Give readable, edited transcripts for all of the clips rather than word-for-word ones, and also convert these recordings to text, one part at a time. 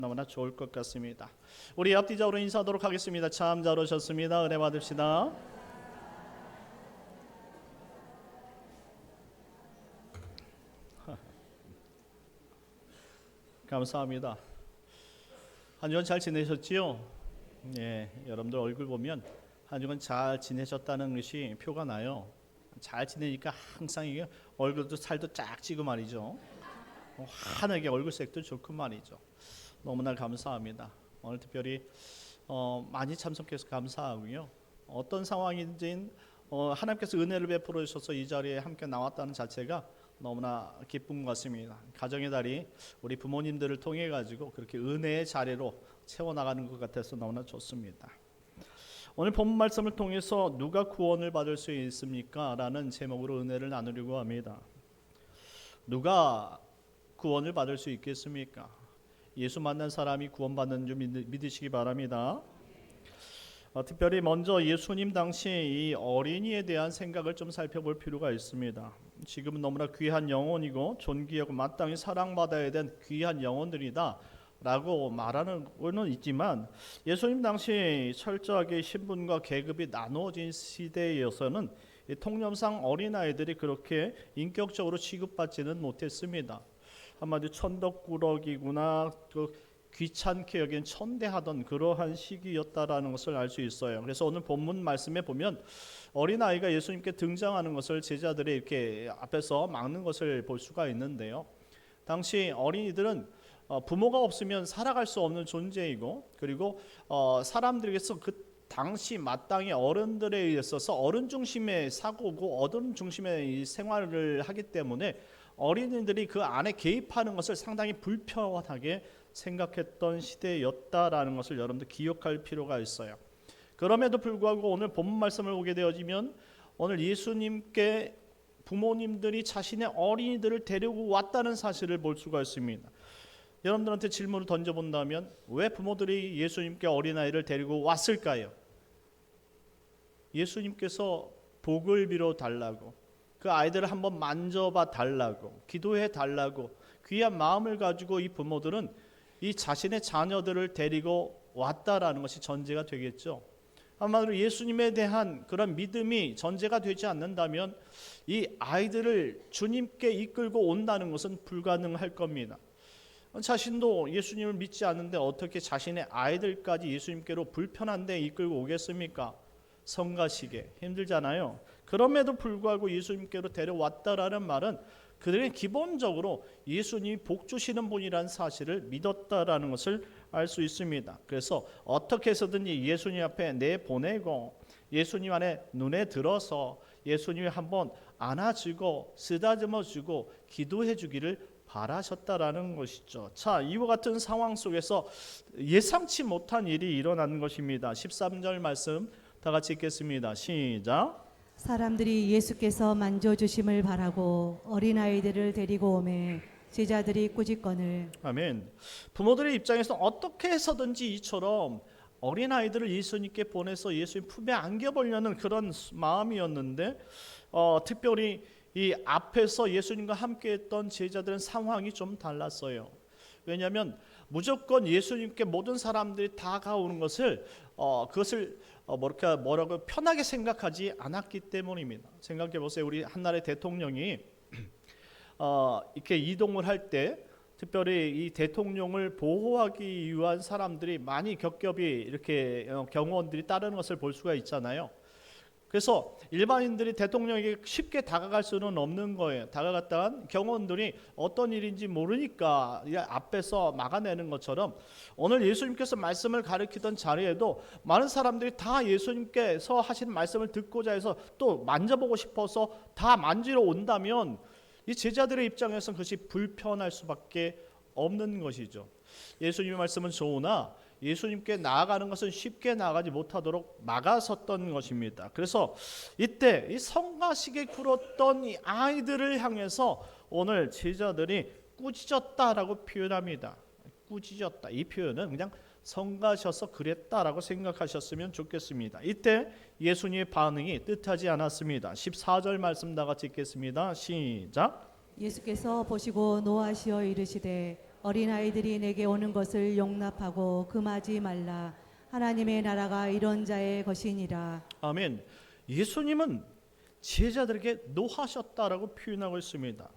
너무나 좋을 것 같습니다. 우리 앞뒤적으로 인사하도록 하겠습니다. 참 잘 오셨습니다. 은혜 받읍시다. 감사합니다. 한 주간 잘 지내셨지요? 예, 여러분들 얼굴 보면 한 주간 잘 지내셨다는 것이 표가 나요. 잘 지내니까 항상 이게 얼굴도 살도 쫙 찌고 말이죠. 환하게 얼굴색도 좋고 말이죠. 너무나 감사합니다. 오늘 특별히 많이 참석해서 감사하고요. 어떤 상황인지 하나님께서 은혜를 베풀어 주셔서 이 자리에 함께 나왔다는 자체가 너무나 기쁜 것 같습니다. 가정의 달이 우리 부모님들을 통해 가지고 그렇게 은혜의 자리로 채워나가는 것 같아서 너무나 좋습니다. 오늘 본문 말씀을 통해서 누가 구원을 받을 수 있습니까? 라는 제목으로 은혜를 나누려고 합니다. 누가 구원을 받을 수 있겠습니까? 예수 만난 사람이 구원받는 줄 믿으시기 바랍니다. 특별히 먼저 예수님 당시 이 어린이에 대한 생각을 좀 살펴볼 필요가 있습니다. 지금은 너무나 귀한 영혼이고 존귀하고 마땅히 사랑받아야 된 귀한 영혼들이다 라고 말하는 거는 있지만, 예수님 당시 철저하게 신분과 계급이 나누어진 시대에서는 통념상 어린아이들이 그렇게 인격적으로 취급받지는 못했습니다. 한마디로 천덕꾸러기구나, 귀찮게 여긴 천대하던 그러한 시기였다라는 것을 알 수 있어요. 그래서 오늘 본문 말씀에 보면 어린아이가 예수님께 등장하는 것을 제자들이 이렇게 앞에서 막는 것을 볼 수가 있는데요. 당시 어린이들은 부모가 없으면 살아갈 수 없는 존재이고, 그리고 사람들에게서 그 당시 마땅히 어른들에 있어서 어른 중심의 사고고 어른 중심의 생활을 하기 때문에 어린이들이 그 안에 개입하는 것을 상당히 불편하게 생각했던 시대였다라는 것을 여러분들 기억할 필요가 있어요. 그럼에도 불구하고 오늘 본문 말씀을 보게 되어지면 오늘 예수님께 부모님들이 자신의 어린이들을 데리고 왔다는 사실을 볼 수가 있습니다. 여러분들한테 질문을 던져본다면 왜 부모들이 예수님께 어린아이를 데리고 왔을까요? 예수님께서 복을 빌어 달라고, 그 아이들을 한번 만져봐 달라고, 기도해 달라고 귀한 마음을 가지고 이 부모들은 이 자신의 자녀들을 데리고 왔다라는 것이 전제가 되겠죠. 한마디로 예수님에 대한 그런 믿음이 전제가 되지 않는다면 이 아이들을 주님께 이끌고 온다는 것은 불가능할 겁니다. 자신도 예수님을 믿지 않는데 어떻게 자신의 아이들까지 예수님께로 불편한데 이끌고 오겠습니까? 성가시게 힘들잖아요. 그럼에도 불구하고 예수님께로 데려왔다라는 말은 그들은 기본적으로 예수님이 복 주시는 분이라는 사실을 믿었다라는 것을 알 수 있습니다. 그래서 어떻게 해서든지 예수님 앞에 내보내고 예수님 안에 눈에 들어서 예수님이 한번 안아주고 쓰다듬어주고 기도해주기를 바라셨다라는 것이죠. 자, 이와 같은 상황 속에서 예상치 못한 일이 일어나는 것입니다. 13절 말씀 다 같이 읽겠습니다. 시작. 사람들이 예수께서 만져주심을 바라고 어린아이들을 데리고 오매 제자들이 꾸짖거늘. 아멘. 부모들의 입장에서 어떻게 해서든지 이처럼 어린아이들을 예수님께 보내서 예수님 품에 안겨보려는 그런 마음이었는데 특별히 이 앞에서 예수님과 함께했던 제자들은 상황이 좀 달랐어요. 왜냐하면 무조건 예수님께 모든 사람들이 다가오는 것을 그것을 뭐라고 편하게 생각하지 않았기 때문입니다. 생각해 보세요. 우리 한나라의 대통령이 이렇게 이동을 할 때 특별히 이 대통령을 보호하기 위한 사람들이 많이 겹겹이 이렇게 경호원들이 따르는 것을 볼 수가 있잖아요. 그래서 일반인들이 대통령에게 쉽게 다가갈 수는 없는 거예요. 다가갔다간 경호원들이 어떤 일인지 모르니까 앞에서 막아내는 것처럼 오늘 예수님께서 말씀을 가르치던 자리에도 많은 사람들이 다 예수님께서 하신 말씀을 듣고자 해서 또 만져보고 싶어서 다 만지러 온다면 이 제자들의 입장에서는 그것이 불편할 수밖에 없는 것이죠. 예수님의 말씀은 좋으나 예수님께 나아가는 것은 쉽게 나아가지 못하도록 막아섰던 것입니다. 그래서 이때 이 성가시게 굴었던 이 아이들을 향해서 오늘 제자들이 꾸짖었다라고 표현합니다. 꾸짖었다. 이 표현은 그냥 성가셔서 그랬다라고 생각하셨으면 좋겠습니다. 이때 예수님의 반응이 뜻하지 않았습니다. 14절 말씀 다 같이 읽겠습니다. 시작. 예수께서 보시고 노하시어 이르시되 어린아이들이 내게 오는 것을 용납하고 금하지 말라. 하나님의 나라가 이런 자의 것이니라. 아멘. 예수님은 제자들에게 노하셨다라고 표현하고 있습니다.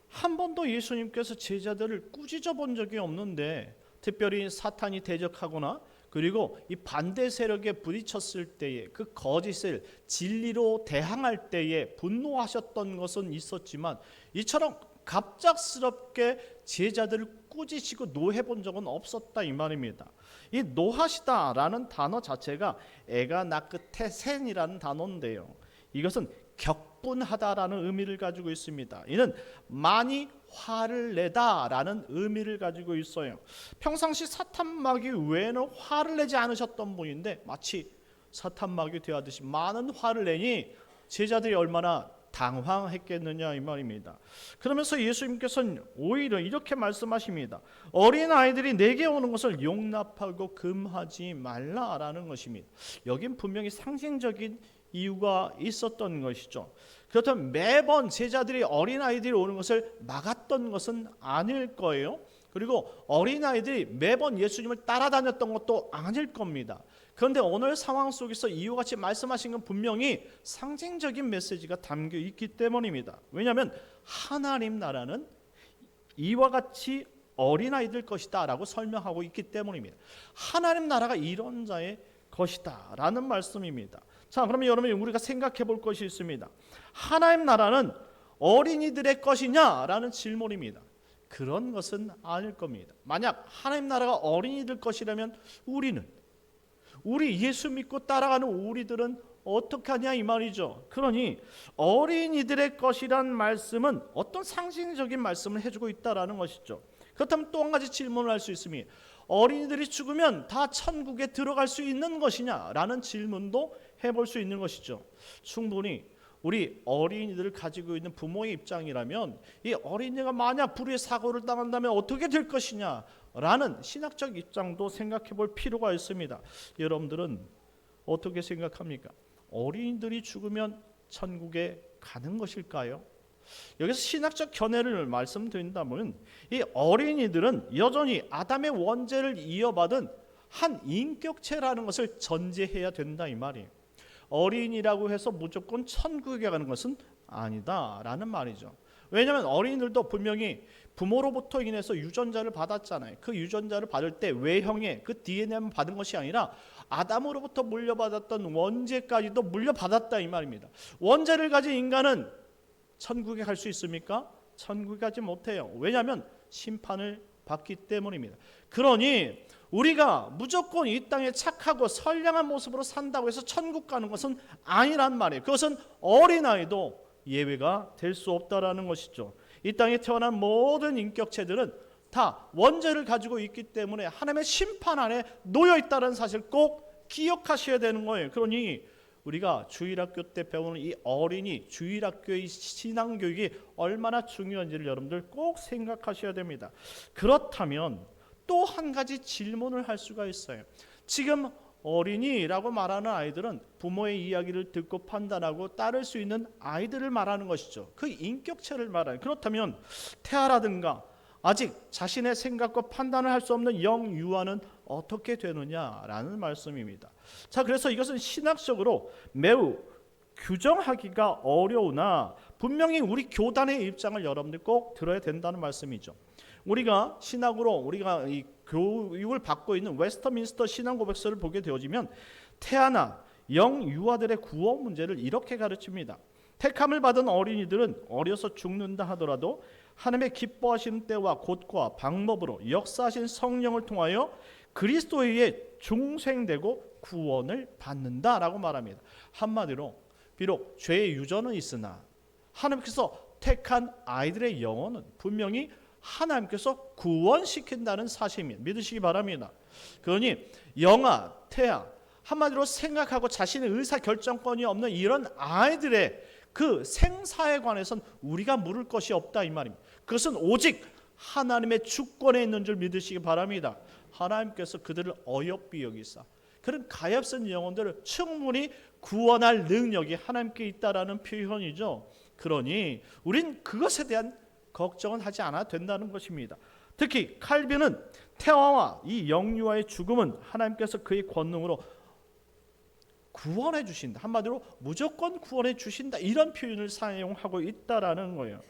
한 번도 예수님께서 제자들을 꾸짖어 본 적이 없는데, 특별히 사탄이 대적하거나 그리고 이 반대 세력에 부딪혔을 때에 그 거짓을 진리로 대항할 때에 분노하셨던 것은 있었지만, 이처럼 갑작스럽게 제자들을 꾸짖으시고 노해본 적은 없었다 이 말입니다. 이 노하시다라는 단어 자체가 에가 나크테 센이라는 단어인데요, 이것은 격분하다라는 의미를 가지고 있습니다. 이는 많이 화를 내다라는 의미를 가지고 있어요. 평상시 사탄마귀 외에는 화를 내지 않으셨던 분인데 마치 사탄마귀 되하듯이 많은 화를 내니 제자들이 얼마나 당황했겠느냐 이 말입니다. 그러면서 예수님께서는 오히려 이렇게 말씀하십니다. 어린아이들이 내게 오는 것을 용납하고 금하지 말라라는 것입니다. 여긴 분명히 상징적인 이유가 있었던 것이죠. 그렇다면 매번 제자들이 어린아이들이 오는 것을 막았던 것은 아닐 거예요. 그리고 어린아이들이 매번 예수님을 따라다녔던 것도 아닐 겁니다. 그런데 오늘 상황 속에서 이와 같이 말씀하신 건 분명히 상징적인 메시지가 담겨 있기 때문입니다. 왜냐하면 하나님 나라는 이와 같이 어린아이들 것이다 라고 설명하고 있기 때문입니다. 하나님 나라가 이런 자의 것이다 라는 말씀입니다. 자, 그러면 여러분, 우리가 생각해 볼 것이 있습니다. 하나님 나라는 어린이들의 것이냐라는 질문입니다. 그런 것은 아닐 겁니다. 만약 하나님 나라가 어린이들 것이라면 우리 예수 믿고 따라가는 우리들은 어떻게 하냐 이 말이죠. 그러니 어린이들의 것이란 말씀은 어떤 상징적인 말씀을 해주고 있다라는 것이죠. 그렇다면 또 한 가지 질문을 할 수 있습니다. 어린이들이 죽으면 다 천국에 들어갈 수 있는 것이냐라는 질문도 해볼 수 있는 것이죠. 충분히 우리 어린이들을 가지고 있는 부모의 입장이라면 이 어린이가 만약 불의의 사고를 당한다면 어떻게 될 것이냐라는 신학적 입장도 생각해 볼 필요가 있습니다. 여러분들은 어떻게 생각합니까? 어린이들이 죽으면 천국에 가는 것일까요? 여기서 신학적 견해를 말씀드린다면 이 어린이들은 여전히 아담의 원죄를 이어받은 한 인격체라는 것을 전제해야 된다 이 말이에요. 어린이라고 해서 무조건 천국에 가는 것은 아니다라는 말이죠. 왜냐하면 어린이들도 분명히 부모로부터 인해서 유전자를 받았잖아요. 그 유전자를 받을 때 외형의 그 DNA만 받은 것이 아니라 아담으로부터 물려받았던 원죄까지도 물려받았다 이 말입니다. 원죄를 가진 인간은 천국에 갈 수 있습니까? 천국에 가지 못해요. 왜냐하면 심판을 받기 때문입니다. 그러니 우리가 무조건 이 땅에 착하고 선량한 모습으로 산다고 해서 천국 가는 것은 아니란 말이에요. 그것은 어린아이도 예외가 될 수 없다라는 것이죠. 이 땅에 태어난 모든 인격체들은 다 원죄를 가지고 있기 때문에 하나님의 심판 안에 놓여 있다는 사실 꼭 기억하셔야 되는 거예요. 그러니 우리가 주일학교 때 배우는 이 어린이 주일학교의 신앙교육이 얼마나 중요한지를 여러분들 꼭 생각하셔야 됩니다. 그렇다면 또 한 가지 질문을 할 수가 있어요. 지금 어린이라고 말하는 아이들은 부모의 이야기를 듣고 판단하고 따를 수 있는 아이들을 말하는 것이죠. 그 인격체를 말하는. 그렇다면 태아라든가 아직 자신의 생각과 판단을 할 수 없는 영유아는 어떻게 되느냐라는 말씀입니다. 자, 그래서 이것은 신학적으로 매우 규정하기가 어려우나 분명히 우리 교단의 입장을 여러분들 꼭 들어야 된다는 말씀이죠. 우리가 신학으로 우리가 이 교육을 받고 있는 웨스터민스터 신앙고백서를 보게 되어지면 태아나 영유아들의 구원 문제를 이렇게 가르칩니다. 택함을 받은 어린이들은 어려서 죽는다 하더라도 하나님의 기뻐하시는 때와 곳과 방법으로 역사하신 성령을 통하여 그리스도에 의해 중생되고 구원을 받는다라고 말합니다. 한마디로 비록 죄의 유전은 있으나 하나님께서 택한 아이들의 영혼은 분명히 하나님께서 구원시킨다는 사실입니다. 믿으시기 바랍니다. 그러니 영아, 태아, 한마디로 생각하고 자신의 의사결정권이 없는 이런 아이들의 그 생사에 관해서는 우리가 물을 것이 없다 이 말입니다. 그것은 오직 하나님의 주권에 있는 줄 믿으시기 바랍니다. 하나님께서 그들을 어여삐 여기사 그런 가엾은 영혼들을 충분히 구원할 능력이 하나님께 있다라는 표현이죠. 그러니 우린 그것에 대한 걱정은 하지 않아도 된다는 것입니다. 특히 칼빈은 태아와 이 영유아의 죽음은 하나님께서 그의 권능으로 구원해 주신다. 한마디로 무조건 구원해 주신다. 이런 표현을 사용하고 있다라는 거예요.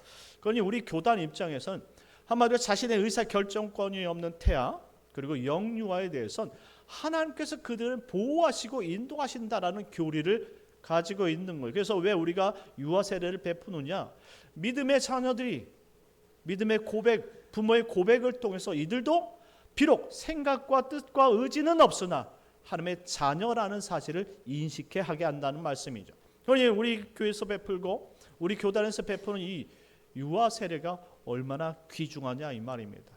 그러니 우리 교단 입장에선 한마디로 자신의 의사 결정권이 없는 태아 그리고 영유아에 대해선 하나님께서 그들을 보호하시고 인도하신다라는 교리를 가지고 있는 거예요. 그래서 왜 우리가 유아 세례를 베푸느냐? 믿음의 자녀들이 믿음의 고백, 부모의 고백을 통해서 이들도 비록 생각과 뜻과 의지는 없으나 하나님의 자녀라는 사실을 인식해 하게 한다는 말씀이죠. 그러니 우리 교회에서 베풀고 우리 교단에서 베푸는 이 유아 세례가 얼마나 귀중하냐 이 말입니다.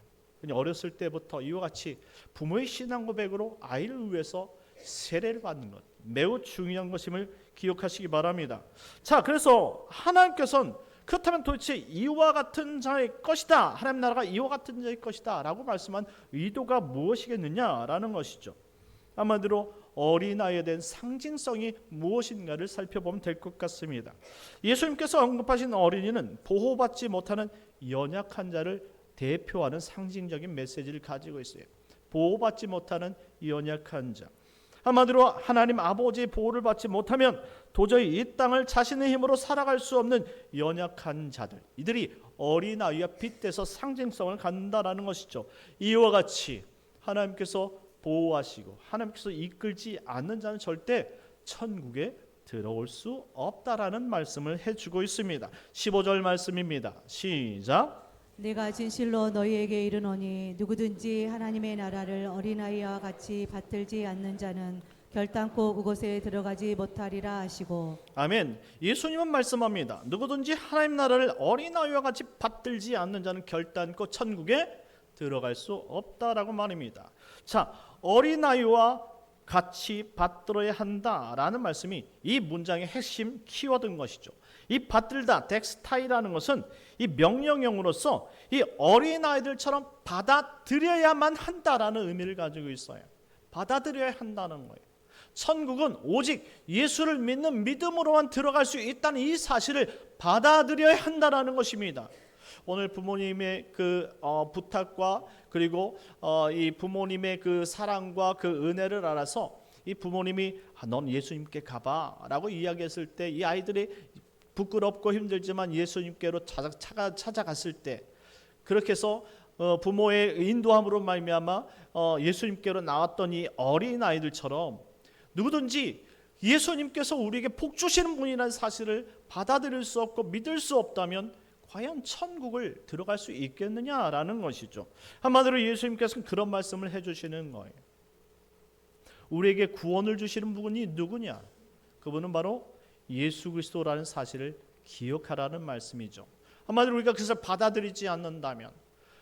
어렸을 때부터 이와 같이 부모의 신앙 고백으로 아이를 위해서 세례를 받는 것 매우 중요한 것임을 기억하시기 바랍니다. 자, 그래서 하나님께서는 그렇다면 도대체 이와 같은 자의 것이다, 하나님 나라가 이와 같은 자의 것이다 라고 말씀한 의도가 무엇이겠느냐라는 것이죠. 한마디로 어린아이에 대한 상징성이 무엇인가를 살펴보면 될 것 같습니다. 예수님께서 언급하신 어린이는 보호받지 못하는 연약한 자를 대표하는 상징적인 메시지를 가지고 있어요. 보호받지 못하는 연약한 자. 한마디로 하나님 아버지의 보호를 받지 못하면 도저히 이 땅을 자신의 힘으로 살아갈 수 없는 연약한 자들, 이들이 어린아이와 빗대서 상징성을 갖는다라는 것이죠. 이와 같이 하나님께서 보호하시고 하나님께서 이끌지 않는 자는 절대 천국에 들어올 수 없다라는 말씀을 해주고 있습니다. 15절 말씀입니다. 시작. 내가 진실로 너희에게 이르노니 누구든지 하나님의 나라를 어린아이와 같이 받들지 않는 자는 결단코 그곳에 들어가지 못하리라 하시고. 아멘. 예수님은 말씀합니다. 누구든지 하나님 나라를 어린아이와 같이 받들지 않는 자는 결단코 천국에 들어갈 수 없다라고 말입니다. 자, 어린아이와 같이 받들어야 한다라는 말씀이 이 문장의 핵심 키워드인 것이죠. 이 받들다, 덱스타이라는 것은 이 명령형으로서 이 어린아이들처럼 받아들여야만 한다라는 의미를 가지고 있어요. 받아들여야 한다는 거예요. 천국은 오직 예수를 믿는 믿음으로만 들어갈 수 있다는 이 사실을 받아들여야 한다라는 것입니다. 오늘 부모님의 그 부탁과 그리고 이 부모님의 그 사랑과 그 은혜를 알아서 이 부모님이 넌 예수님께 가봐라고 이야기했을 때 이 아이들이 부끄럽고 힘들지만 예수님께로 찾아갔을 때 그렇게 해서 부모의 인도함으로 말미암아 예수님께로 나왔던 이 어린 아이들처럼 누구든지 예수님께서 우리에게 복 주시는 분이라는 사실을 받아들일 수 없고 믿을 수 없다면 과연 천국을 들어갈 수 있겠느냐라는 것이죠. 한마디로 예수님께서는 그런 말씀을 해주시는 거예요. 우리에게 구원을 주시는 분이 누구냐? 그분은 바로 예수 그리스도라는 사실을 기억하라는 말씀이죠. 한마디로 우리가 그것을 받아들이지 않는다면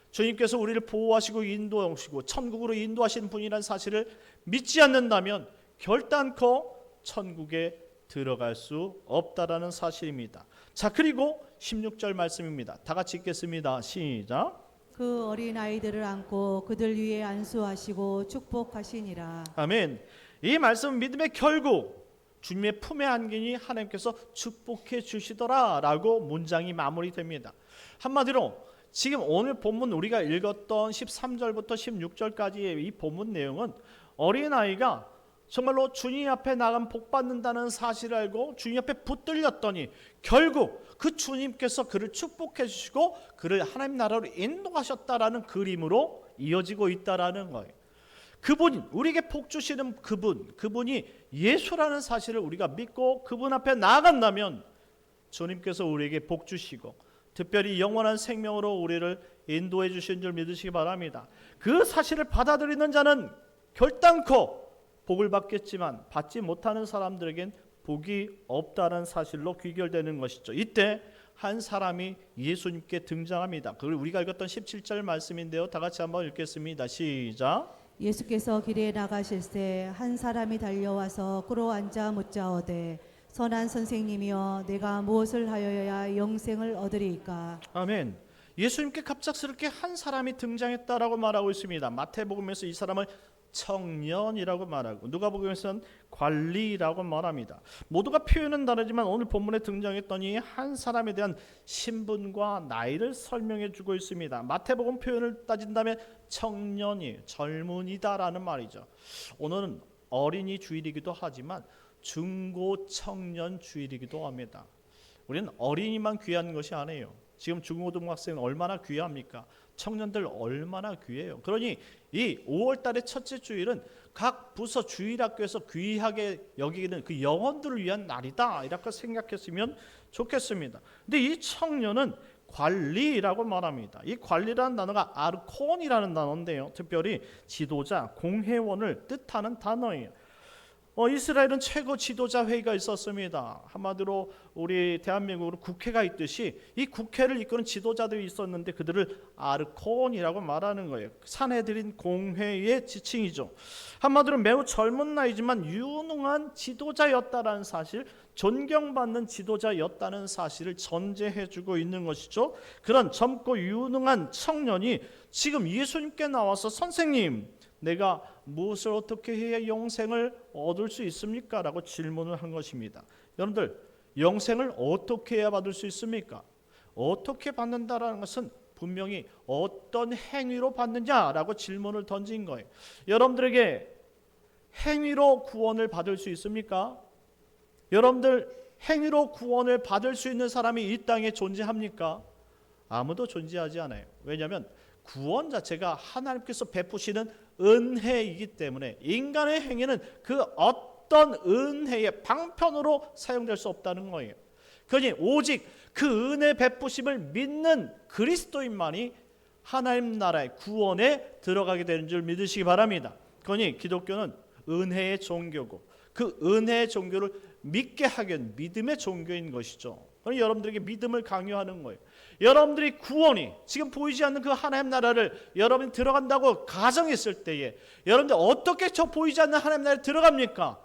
주님께서 우리를 보호하시고 인도하시고 천국으로 인도하시는 분이라는 사실을 믿지 않는다면 결단코 천국에 들어갈 수 없다라는 사실입니다. 자, 그리고 16절 말씀입니다. 다 같이 읽겠습니다. 시작. 그 어린 아이들을 안고 그들 위에 안수하시고 축복하시니라. 아멘. 이 말씀은 믿음의 결국 주님의 품에 안기니 하나님께서 축복해 주시더라라고 문장이 마무리됩니다. 한마디로 지금 오늘 본문 우리가 읽었던 13절부터 16절까지의 이 본문 내용은 어린아이가 정말로 주님 앞에 나가면 복 받는다는 사실을 알고 주님 앞에 붙들렸더니 결국 그 주님께서 그를 축복해 주시고 그를 하나님 나라로 인도하셨다라는 그림으로 이어지고 있다라는 거예요. 그분, 우리에게 복 주시는 그분이 예수라는 사실을 우리가 믿고 그분 앞에 나아간다면 주님께서 우리에게 복 주시고 특별히 영원한 생명으로 우리를 인도해 주신 줄 믿으시기 바랍니다. 그 사실을 받아들이는 자는 결단코 복을 받겠지만 받지 못하는 사람들에겐 복이 없다는 사실로 귀결되는 것이죠. 이때 한 사람이 예수님께 등장합니다. 그걸 우리가 읽었던 17절 말씀인데요. 다 같이 한번 읽겠습니다. 시작. 예수께서 길에 나가실새 한 사람이 달려와서 꿇어 앉아 묻자오되 선한 선생님이여 내가 무엇을 하여야 영생을 얻으리이까. 아멘. 예수님께 갑작스럽게 한 사람이 등장했다라고 말하고 있습니다. 마태복음에서 이 사람을 청년이라고 말하고 누가복음에서는 관리라고 말합니다. 모두가 표현은 다르지만 오늘 본문에 등장했던 이 한 사람에 대한 신분과 나이를 설명해 주고 있습니다. 마태복음 표현을 따진다면 청년이 젊은이다라는 말이죠. 오늘은 어린이 주일이기도 하지만 중고 청년 주일이기도 합니다. 우리는 어린이만 귀한 것이 아니에요. 지금 중고등학생은 얼마나 귀합니까? 청년들 얼마나 귀해요. 그러니 이 5월 달의 첫째 주일은 각 부서 주일학교에서 귀하게 여기는 그 영혼들을 위한 날이다 이렇게 생각했으면 좋겠습니다. 근데 이 청년은 관리라고 말합니다. 이 관리라는 단어가 아르콘이라는 단어인데요, 특별히 지도자, 공회원을 뜻하는 단어예요. 이스라엘은 최고 지도자 회의가 있었습니다. 한마디로 우리 대한민국으로 국회가 있듯이 이 국회를 이끄는 지도자들이 있었는데 그들을 아르콘이라고 말하는 거예요. 산헤드린 공회의 지칭이죠. 한마디로 매우 젊은 나이지만 유능한 지도자였다라는 사실, 존경받는 지도자였다는 사실을 전제해주고 있는 것이죠. 그런 젊고 유능한 청년이 지금 예수님께 나와서 선생님, 내가 무엇을 어떻게 해야 영생을 얻을 수 있습니까? 라고 질문을 한 것입니다. 여러분들, 영생을 어떻게 해야 받을 수 있습니까? 어떻게 받는다라는 것은 분명히 어떤 행위로 받느냐라고 질문을 던진 거예요. 여러분들에게 행위로 구원을 받을 수 있습니까? 여러분들, 행위로 구원을 받을 수 있는 사람이 이 땅에 존재합니까? 아무도 존재하지 않아요. 왜냐하면 구원 자체가 하나님께서 베푸시는 은혜이기 때문에 인간의 행위는 그 어떤 은혜의 방편으로 사용될 수 없다는 거예요. 그러니 오직 그 은혜 베푸심을 믿는 그리스도인만이 하나님 나라의 구원에 들어가게 되는 줄 믿으시기 바랍니다. 그러니 기독교는 은혜의 종교고 그 은혜의 종교를 믿게 하기 위한 믿음의 종교인 것이죠. 그러니 여러분들에게 믿음을 강요하는 거예요. 여러분들이 구원이 지금 보이지 않는 그 하나님 나라를 여러분이 들어간다고 가정했을 때에 여러분들 어떻게 저 보이지 않는 하나님 나라에 들어갑니까?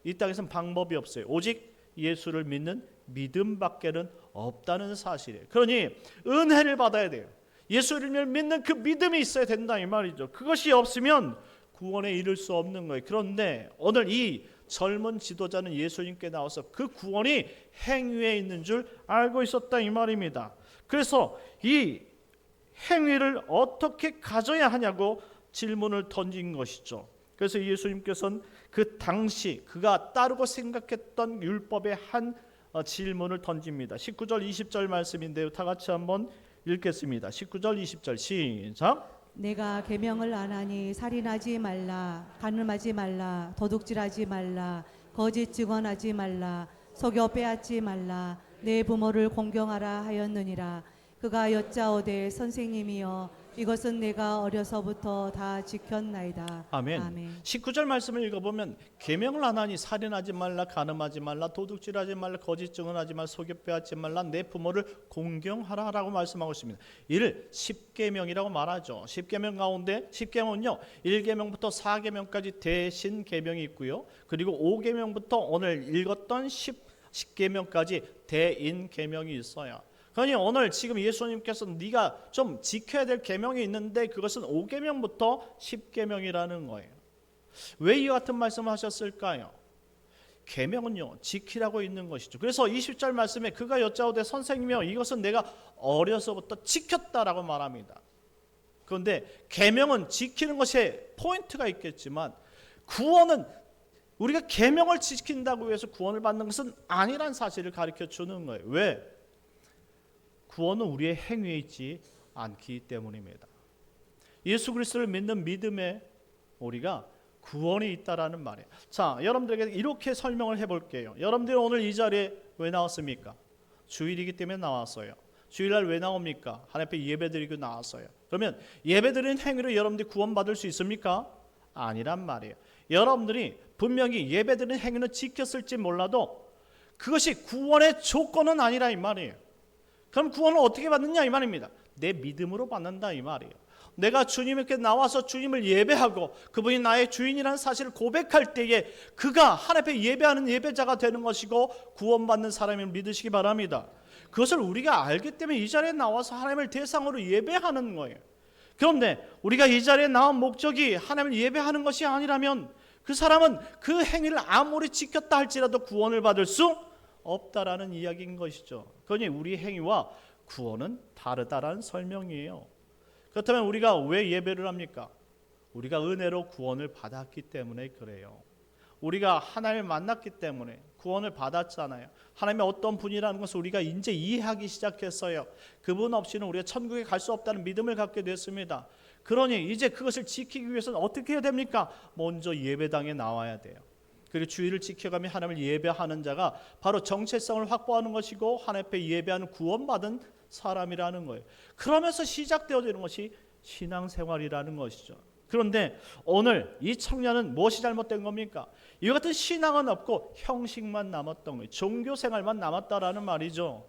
이 땅에서는 방법이 없어요. 오직 예수를 믿는 믿음밖에는 없다는 사실이에요. 그러니 은혜를 받아야 돼요. 예수를 믿는 그 믿음이 있어야 된다 이 말이죠. 그것이 없으면 구원에 이를 수 없는 거예요. 그런데 오늘 이 젊은 지도자는 예수님께 나와서 그 구원이 행위에 있는 줄 알고 있었다 이 말입니다. 그래서 이 행위를 어떻게 가져야 하냐고 질문을 던진 것이죠. 그래서 예수님께서는 그 당시 그가 따르고 생각했던 율법의 한 질문을 던집니다. 19절 20절 말씀인데요. 다 같이 한번 읽겠습니다. 19절 20절 시작. 내가 계명을 안 하니 살인하지 말라, 간음하지 말라, 도둑질하지 말라, 거짓 증언하지 말라, 속여 빼앗지 말라, 내 부모를 공경하라 하였느니라. 그가 여짜오되 선생님이여 이것은 내가 어려서부터 다 지켰나이다. 아멘. 아멘. 19절 말씀을 읽어보면 계명을 안 하니 살인하지 말라, 간음하지 말라, 도둑질하지 말라, 거짓 증언하지 말라, 속여 빼앗지 말라, 내 부모를 공경하라 라고 말씀하고 있습니다. 이를 10계명이라고 말하죠. 10계명 가운데 10계명은요 1계명부터 4계명까지 대신 계명이 있고요. 그리고 5계명부터 오늘 읽었던 10계명까지 대인 계명이 있어요. 그러니 오늘 지금 예수님께서 네가 좀 지켜야 될 계명이 있는데 그것은 5계명부터 10계명이라는 거예요. 왜 이 같은 말씀을 하셨을까요? 계명은요 지키라고 있는 것이죠. 그래서 20절 말씀에 그가 여짜오되 선생님이여 이것은 내가 어려서부터 지켰다라고 말합니다. 그런데 계명은 지키는 것에 포인트가 있겠지만 구원은 우리가 계명을 지킨다고 해서 구원을 받는 것은 아니란 사실을 가르쳐 주는 거예요. 왜? 구원은 우리의 행위에 있지 않기 때문입니다. 예수 그리스도를 믿는 믿음에 우리가 구원이 있다라는 말이에요. 자, 여러분들에게 이렇게 설명을 해볼게요. 여러분들이 오늘 이 자리에 왜 나왔습니까? 주일이기 때문에 나왔어요. 주일날 왜 나옵니까? 하나님 앞에 예배드리고 나왔어요. 그러면 예배드리는 행위로 여러분들이 구원받을 수 있습니까? 아니란 말이에요. 여러분들이 분명히 예배드리는 행위는 지켰을지 몰라도 그것이 구원의 조건은 아니라 이 말이에요. 그럼 구원을 어떻게 받느냐 이 말입니다. 내 믿음으로 받는다 이 말이에요. 내가 주님께 나와서 주님을 예배하고 그분이 나의 주인이라는 사실을 고백할 때에 그가 하나님 앞에 예배하는 예배자가 되는 것이고 구원받는 사람임을 믿으시기 바랍니다. 그것을 우리가 알기 때문에 이 자리에 나와서 하나님을 대상으로 예배하는 거예요. 그런데 우리가 이 자리에 나온 목적이 하나님을 예배하는 것이 아니라면 그 사람은 그 행위를 아무리 지켰다 할지라도 구원을 받을 수 없다라는 이야기인 것이죠. 그러니 우리 행위와 구원은 다르다라는 설명이에요. 그렇다면 우리가 왜 예배를 합니까? 우리가 은혜로 구원을 받았기 때문에 그래요. 우리가 하나님을 만났기 때문에 구원을 받았잖아요. 하나님의 어떤 분이라는 것을 우리가 이제 이해하기 시작했어요. 그분 없이는 우리가 천국에 갈 수 없다는 믿음을 갖게 됐습니다. 그러니 이제 그것을 지키기 위해서는 어떻게 해야 됩니까? 먼저 예배당에 나와야 돼요. 그리고 주의를 지켜가며 하나님을 예배하는 자가 바로 정체성을 확보하는 것이고 하나님 앞에 예배하는 구원받은 사람이라는 거예요. 그러면서 시작되어지는 것이 신앙생활이라는 것이죠. 그런데 오늘 이 청년은 무엇이 잘못된 겁니까? 이와 같은 신앙은 없고 형식만 남았던 거예요. 종교생활만 남았다라는 말이죠.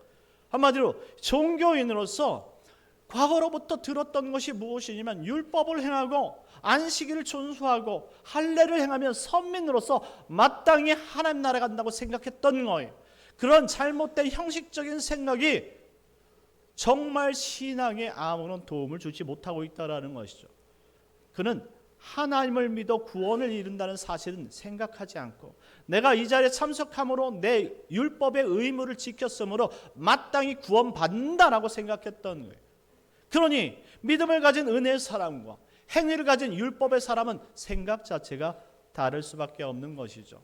한마디로 종교인으로서 과거로부터 들었던 것이 무엇이냐면 율법을 행하고 안식일을 준수하고 할례를 행하면 선민으로서 마땅히 하나님 나라 간다고 생각했던 거예요. 그런 잘못된 형식적인 생각이 정말 신앙에 아무런 도움을 주지 못하고 있다는 것이죠. 그는 하나님을 믿어 구원을 이룬다는 사실은 생각하지 않고 내가 이 자리에 참석함으로 내 율법의 의무를 지켰으므로 마땅히 구원받는다라고 생각했던 거예요. 그러니 믿음을 가진 은혜의 사람과 행위를 가진 율법의 사람은 생각 자체가 다를 수밖에 없는 것이죠.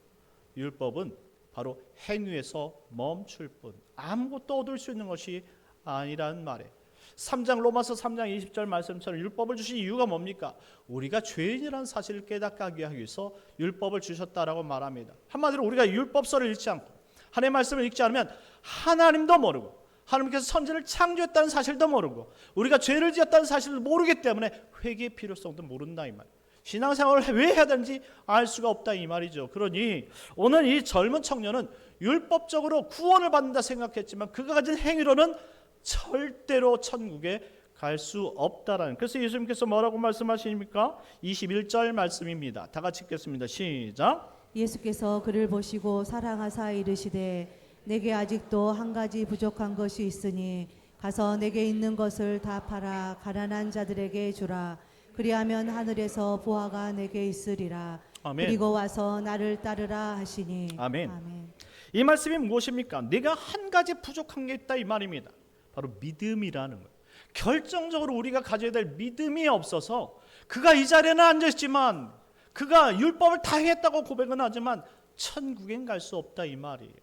율법은 바로 행위에서 멈출 뿐 아무것도 얻을 수 있는 것이 아니라는 말이에요. 3장 로마서 3장 20절 말씀처럼 율법을 주신 이유가 뭡니까? 우리가 죄인이라는 사실을 깨닫게 하기 위해서 율법을 주셨다라고 말합니다. 한마디로 우리가 율법서를 읽지 않고 하나님의 말씀을 읽지 않으면 하나님도 모르고 하나님께서 선지를 창조했다는 사실도 모르고 우리가 죄를 지었다는 사실을 모르기 때문에 회개의 필요성도 모른다 이 말이에요. 신앙생활을 왜 해야 되는지 알 수가 없다 이 말이죠. 그러니 오늘 이 젊은 청년은 율법적으로 구원을 받는다 생각했지만 그가 가진 행위로는 절대로 천국에 갈 수 없다라는. 그래서 예수님께서 뭐라고 말씀하십니까? 21절 말씀입니다. 다 같이 읽겠습니다. 시작. 예수께서 그를 보시고 사랑하사 이르시되 내게 아직도 한 가지 부족한 것이 있으니 가서 내게 있는 것을 다 팔아 가난한 자들에게 주라. 그리하면 하늘에서 보화가 내게 있으리라. 아멘. 그리고 와서 나를 따르라 하시니. 아멘. 아멘. 이 말씀이 무엇입니까? 내가 한 가지 부족한 게 있다 이 말입니다. 바로 믿음이라는 거예요. 결정적으로 우리가 가져야 될 믿음이 없어서 그가 이 자리에는 앉아있지만 그가 율법을 다 했다고 고백은 하지만 천국엔 갈 수 없다 이 말이에요.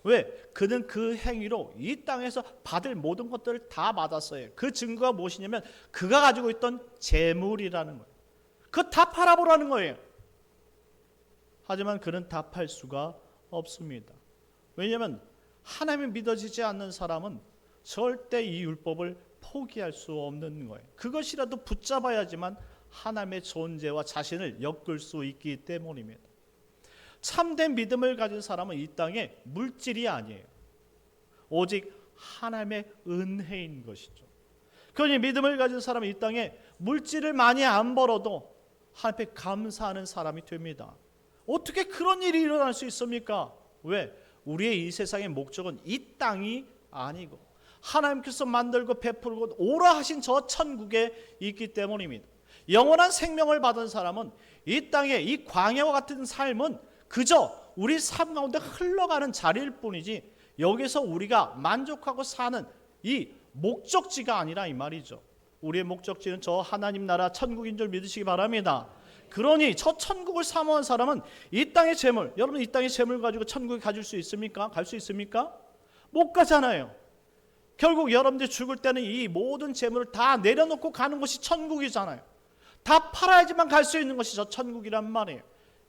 왜? 그는 그 행위로 이 땅에서 받을 모든 것들을 다 받았어요. 그 증거가 무엇이냐면 그가 가지고 있던 재물이라는 거예요. 그거 다 팔아보라는 거예요. 하지만 그는 다 팔 수가 없습니다. 왜냐하면 하나님이 믿어지지 않는 사람은 절대 이 율법을 포기할 수 없는 거예요. 그것이라도 붙잡아야지만 하나님의 존재와 자신을 엮을 수 있기 때문입니다. 참된 믿음을 가진 사람은 이 땅에 물질이 아니에요. 오직 하나님의 은혜인 것이죠. 그러니 믿음을 가진 사람은 이 땅에 물질을 많이 안 벌어도 하나님 앞에 감사하는 사람이 됩니다. 어떻게 그런 일이 일어날 수 있습니까? 왜? 우리의 이 세상의 목적은 이 땅이 아니고 하나님께서 만들고 베풀고 오라 하신 저 천국에 있기 때문입니다. 영원한 생명을 받은 사람은 이 땅에 이 광야와 같은 삶은 그저 우리 삶 가운데 흘러가는 자리일 뿐이지 여기서 우리가 만족하고 사는 이 목적지가 아니라 이 말이죠. 우리의 목적지는 저 하나님 나라 천국인 줄 믿으시기 바랍니다. 그러니 저 천국을 사모한 사람은 이 땅의 재물, 여러분 이 땅의 재물 가지고 천국에 가질 수 있습니까? 갈 수 있습니까? 못 가잖아요. 결국 여러분들이 죽을 때는 이 모든 재물을 다 내려놓고 가는 것이 천국이잖아요. 다 팔아야지만 갈 수 있는 것이 저 천국이란 말이에요.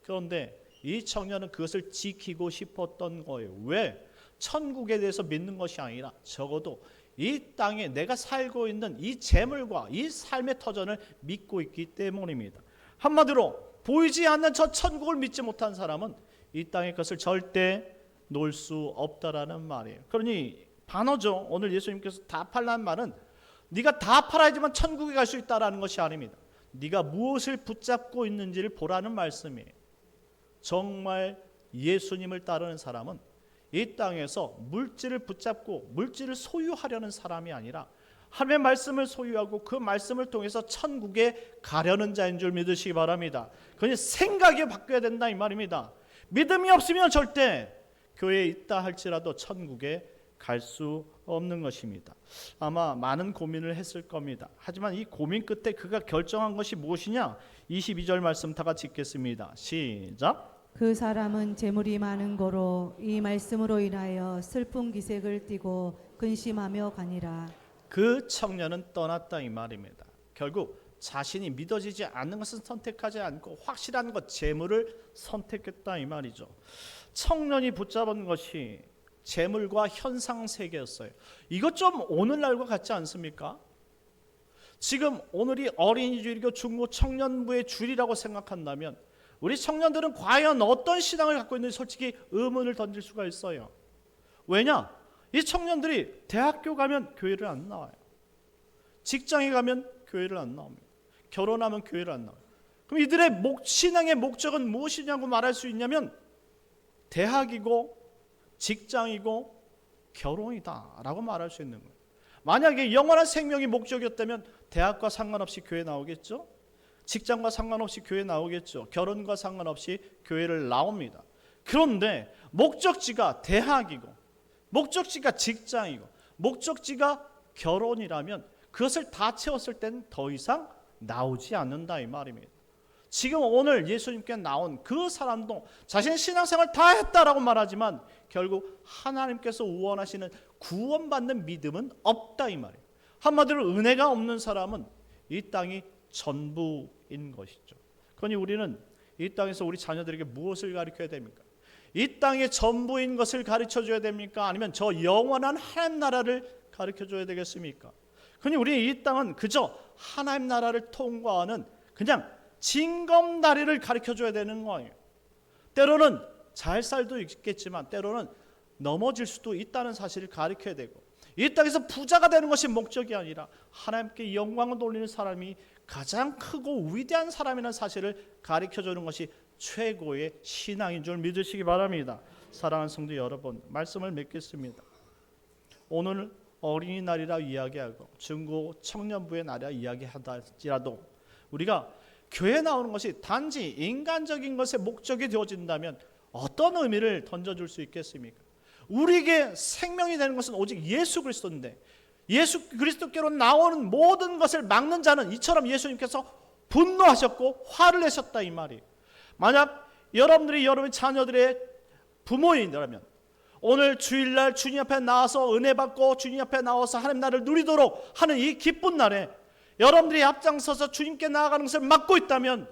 그런데 이 청년은 그것을 지키고 싶었던 거예요. 왜? 천국에 대해서 믿는 것이 아니라 적어도 이 땅에 내가 살고 있는 이 재물과 이 삶의 터전을 믿고 있기 때문입니다. 한마디로 보이지 않는 저 천국을 믿지 못한 사람은 이 땅의 것을 절대 놓을 수 없다라는 말이에요. 그러니 반어죠. 오늘 예수님께서 다 팔라는 말은 네가 다 팔아야지만 천국에 갈 수 있다라는 것이 아닙니다. 네가 무엇을 붙잡고 있는지를 보라는 말씀이에요. 정말 예수님을 따르는 사람은 이 땅에서 물질을 붙잡고 물질을 소유하려는 사람이 아니라 하나님의 말씀을 소유하고 그 말씀을 통해서 천국에 가려는 자인 줄 믿으시기 바랍니다. 그냥 생각이 바뀌어야 된다 이 말입니다. 믿음이 없으면 절대 교회에 있다 할지라도 천국에 갈 수 없는 것입니다. 아마 많은 고민을 했을 겁니다. 하지만 이 고민 끝에 그가 결정한 것이 무엇이냐? 22절 말씀 다 같이 읽겠습니다. 시작. 그 사람은 재물이 많은 거로 이 말씀으로 인하여 슬픈 기색을 띠고 근심하며 가니라. 그 청년은 떠났다 이 말입니다. 결국 자신이 믿어지지 않는 것은 선택하지 않고 확실한 것 재물을 선택했다 이 말이죠. 청년이 붙잡은 것이 재물과 현상 세계였어요. 이것 좀 오늘날과 같지 않습니까? 지금 오늘이 어린이주일이고 중고 청년부의 주일이라고 생각한다면 우리 청년들은 과연 어떤 신앙을 갖고 있는지 솔직히 의문을 던질 수가 있어요. 왜냐? 이 청년들이 대학교 가면 교회를 안 나와요. 직장에 가면 교회를 안 나옵니다. 결혼하면 교회를 안 나와요. 그럼 이들의 신앙의 목적은 무엇이냐고 말할 수 있냐면 대학이고 직장이고 결혼이다라고 말할 수 있는 거예요. 만약에 영원한 생명이 목적이었다면 대학과 상관없이 교회 나오겠죠? 직장과 상관없이 교회 나오겠죠? 결혼과 상관없이 교회를 나옵니다. 그런데 목적지가 대학이고 목적지가 직장이고 목적지가 결혼이라면 그것을 다 채웠을 때는 더 이상 나오지 않는다 이 말입니다. 지금 오늘 예수님께 나온 그 사람도 자신의 신앙생활 다 했다라고 말하지만 결국 하나님께서 원하시는 구원받는 믿음은 없다 이 말이에요. 한마디로 은혜가 없는 사람은 이 땅이 전부인 것이죠. 그러니 우리는 이 땅에서 우리 자녀들에게 무엇을 가르쳐야 됩니까? 이 땅의 전부인 것을 가르쳐줘야 됩니까? 아니면 저 영원한 하나님 나라를 가르쳐줘야 되겠습니까? 그러니 우리 이 땅은 그저 하나님 나라를 통과하는 그냥 징검다리를 가르쳐줘야 되는 거예요. 때로는 잘 살도 있겠지만 때로는 넘어질 수도 있다는 사실을 가르쳐야 되고 이 땅에서 부자가 되는 것이 목적이 아니라 하나님께 영광을 돌리는 사람이 가장 크고 위대한 사람이라는 사실을 가르쳐주는 것이 최고의 신앙인 줄 믿으시기 바랍니다. 사랑하는 성도 여러분, 말씀을 맺겠습니다. 오늘 어린이날이라 이야기하고 중고 청년부의 날이라 이야기하더라도 우리가 교회에 나오는 것이 단지 인간적인 것의 목적이 되어진다면 어떤 의미를 던져줄 수 있겠습니까? 우리에게 생명이 되는 것은 오직 예수 그리스도인데 예수 그리스도께로 나오는 모든 것을 막는 자는 이처럼 예수님께서 분노하셨고 화를 내셨다 이 말이에요. 만약 여러분들이 여러분 자녀들의 부모인이라면 오늘 주일날 주님 앞에 나와서 은혜 받고 주님 앞에 나와서 하나님 나라를 누리도록 하는 이 기쁜 날에 여러분들이 앞장서서 주님께 나아가는 것을 막고 있다면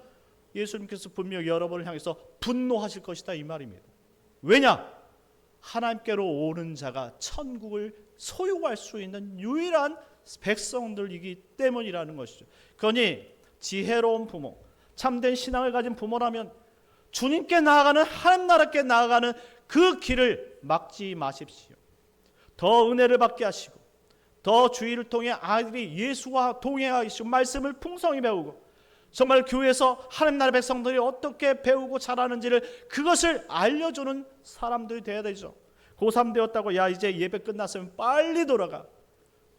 예수님께서 분명히 여러분을 향해서 분노하실 것이다 이 말입니다. 왜냐? 하나님께로 오는 자가 천국을 소유할 수 있는 유일한 백성들이기 때문이라는 것이죠. 그러니 지혜로운 부모, 참된 신앙을 가진 부모라면 주님께 나아가는 하나님 나라께 나아가는 그 길을 막지 마십시오. 더 은혜를 받게 하시고 더 주의를 통해 아이들이 예수와 동행하시고 말씀을 풍성히 배우고 정말 교회에서 하나님 나라 백성들이 어떻게 배우고 자라는지를 그것을 알려주는 사람들이 되어야 되죠. 고3 되었다고 야 이제 예배 끝났으면 빨리 돌아가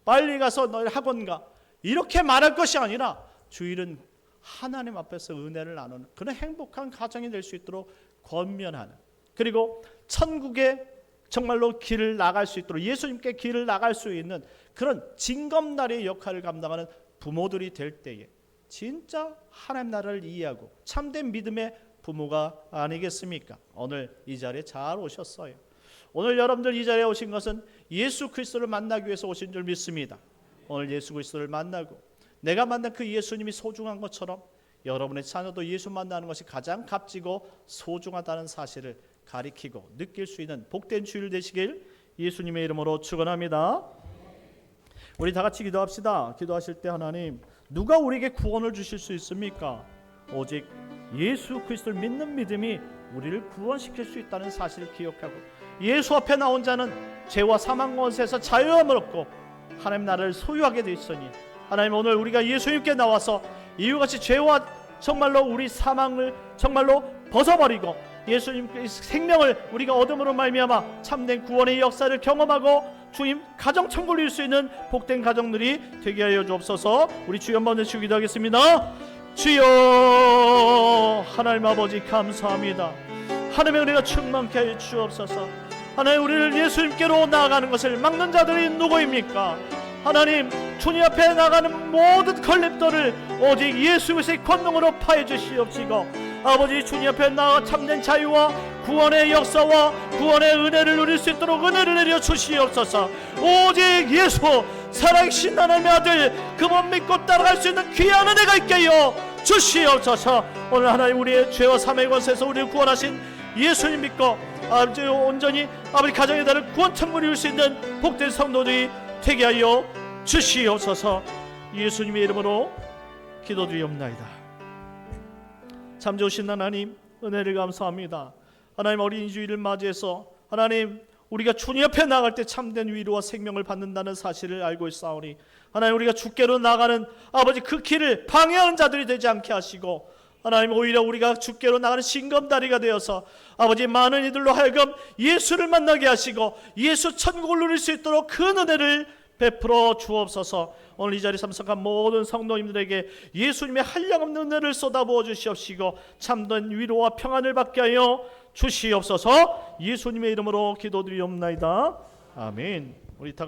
빨리 가서 너희 학원 가 이렇게 말할 것이 아니라 주일은 하나님 앞에서 은혜를 나누는 그런 행복한 가정이 될 수 있도록 권면하는 그리고 천국에 정말로 길을 나갈 수 있도록 예수님께 길을 나갈 수 있는 그런 징검다리의 역할을 감당하는 부모들이 될 때에 진짜 하나님 나라를 이해하고 참된 믿음의 부모가 아니겠습니까? 오늘 이 자리에 잘 오셨어요. 오늘 여러분들 이 자리에 오신 것은 예수 그리스도를 만나기 위해서 오신 줄 믿습니다. 오늘 예수 그리스도를 만나고 내가 만난 그 예수님이 소중한 것처럼 여러분의 자녀도 예수 만나는 것이 가장 값지고 소중하다는 사실을 가리키고 느낄 수 있는 복된 주일 되시길 예수님의 이름으로 축원합니다. 우리 다 같이 기도합시다. 기도하실 때 하나님 누가 우리에게 구원을 주실 수 있습니까? 오직 예수 그리스도를 믿는 믿음이 우리를 구원시킬 수 있다는 사실을 기억하고 예수 앞에 나온 자는 죄와 사망 권세에서 자유함을 얻고 하나님 나라를 소유하게 되어 있으니 하나님 오늘 우리가 예수님께 나와서 이유같이 죄와 정말로 우리 사망을 정말로 벗어버리고 예수님의 생명을 우리가 얻음으로 말미암아 참된 구원의 역사를 경험하고 주님 가정 천국을 이룰 수 있는 복된 가정들이 되게 하여 주옵소서. 우리 주여 한번 외치고 기도하겠습니다. 주여, 하나님 아버지 감사합니다. 하나님의 은혜가 충만케 하여 주옵소서. 하나님, 우리를 예수님께로 나아가는 것을 막는 자들이 누구입니까? 하나님, 주님 앞에 나가는 모든 걸림돌을 오직 예수 그리스도의 권능으로 파해 주시옵시고, 아버지 주님 앞에 나아가 참된 자유와 구원의 역사와 구원의 은혜를 누릴 수 있도록 은혜를 내려 주시옵소서. 오직 예수 살아계신 하나님의 아들, 그분 믿고 따라갈 수 있는 귀한 은혜가 있게 하여 주시옵소서. 오늘 하나님, 우리의 죄와 사망의 권세에서 우리를 구원하신 예수님 믿고 아버지 온전히 아버지 가정의 달을 구원 천국을 이룰 수 있는 복된 성도들이 되게 하여 주시옵소서. 예수님의 이름으로 기도드리옵나이다. 참 좋으신 하나님, 은혜를 감사합니다. 하나님, 어린이 주일을 맞이해서 하나님, 우리가 주님 앞에 나갈 때 참된 위로와 생명을 받는다는 사실을 알고 있사오니, 하나님, 우리가 주께로 나가는 아버지 그 길을 방해하는 자들이 되지 않게 하시고, 하나님, 오히려 우리가 주께로 나가는 징검다리가 되어서 아버지 많은 이들로 하여금 예수를 만나게 하시고 예수 천국을 누릴 수 있도록 그 은혜를 베풀어 주옵소서. 오늘 이 자리에 참석한 모든 성도님들에게 예수님의 한량없는 은혜를 쏟아부어 주시옵시고 참된 위로와 평안을 받게 하여 주시옵소서. 예수님의 이름으로 기도드리옵나이다. 아멘. 우리 다